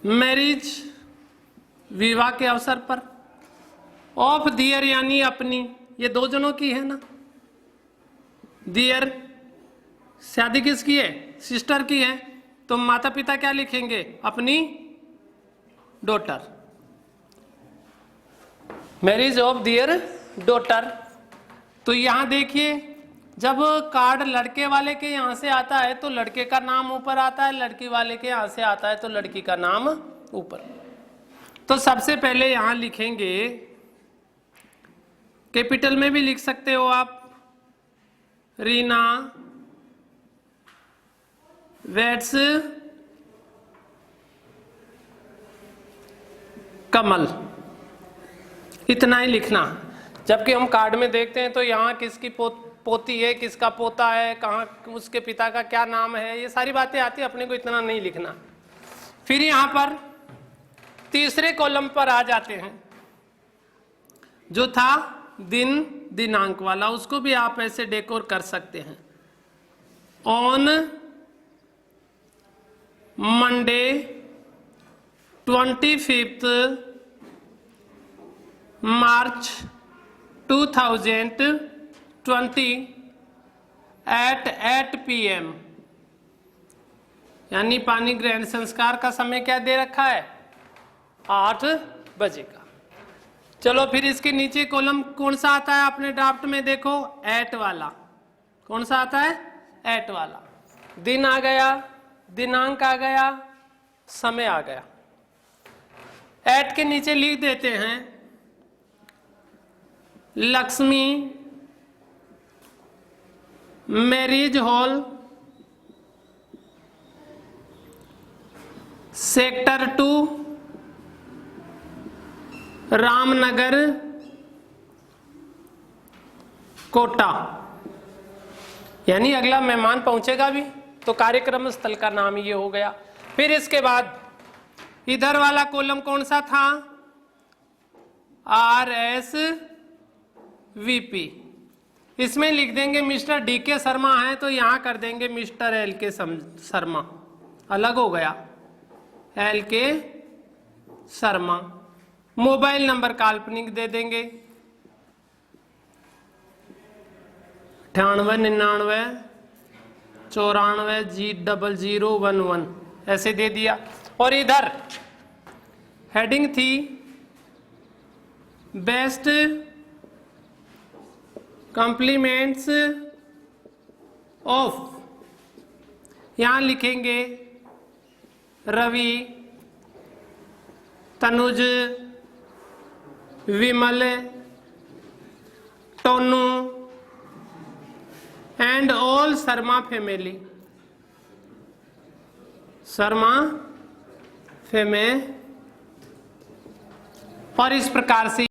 Speaker 1: marriage, विवाह के अवसर पर, ऑफ दियर यानी अपनी, ये दो जनों की है ना, दियर शादी किसकी है? सिस्टर की है, तो माता पिता क्या लिखेंगे? अपनी daughter, marriage of their daughter. तो यहां देखिए, जब कार्ड लड़के वाले के यहां से आता है तो लड़के का नाम ऊपर आता है, लड़की वाले के यहां से आता है तो लड़की का नाम ऊपर। तो सबसे पहले यहां लिखेंगे, कैपिटल में भी लिख सकते हो आप, रीना वेट्स कमल, इतना ही लिखना। जबकि हम कार्ड में देखते हैं तो यहाँ किसकी पोती है, किसका पोता है, कहाँ उसके पिता का क्या नाम है, ये सारी बातें आती है, अपने को इतना नहीं लिखना। फिर यहाँ पर तीसरे कॉलम पर आ जाते हैं, जो था दिन दिनांक वाला, उसको भी आप ऐसे डेकोर कर सकते हैं। On Monday 25 March 2020 at 8 PM, यानी पानी ग्रहण संस्कार का समय क्या दे रखा है? 8 बजे का। चलो फिर इसके नीचे कॉलम कौन सा आता है अपने ड्राफ्ट में? देखो, एट वाला। कौन सा आता है? एट वाला। दिन आ गया, दिनांक आ गया, समय आ गया। एट के नीचे लिख देते हैं Lakshmi marriage hall, sector 2, Ramnagar, Kota. यानी अगला मेहमान पहुंचेगा भी तो कार्यक्रम स्थल का नाम ये हो गया। फिर इसके बाद इधर वाला कॉलम कौन सा था? RSVP। इसमें लिख देंगे मिस्टर DK शर्मा है तो यहां कर देंगे मिस्टर LK शर्मा, अलग हो गया, LK शर्मा। मोबाइल नंबर काल्पनिक दे देंगे 9899 94 0011, ऐसे दे दिया। और इधर हेडिंग थी बेस्ट कॉम्प्लीमेंट्स ऑफ, यहां लिखेंगे Ravi, Tanuj, Vimal, Tonu and all Sharma family, Sharma family. और इस प्रकार से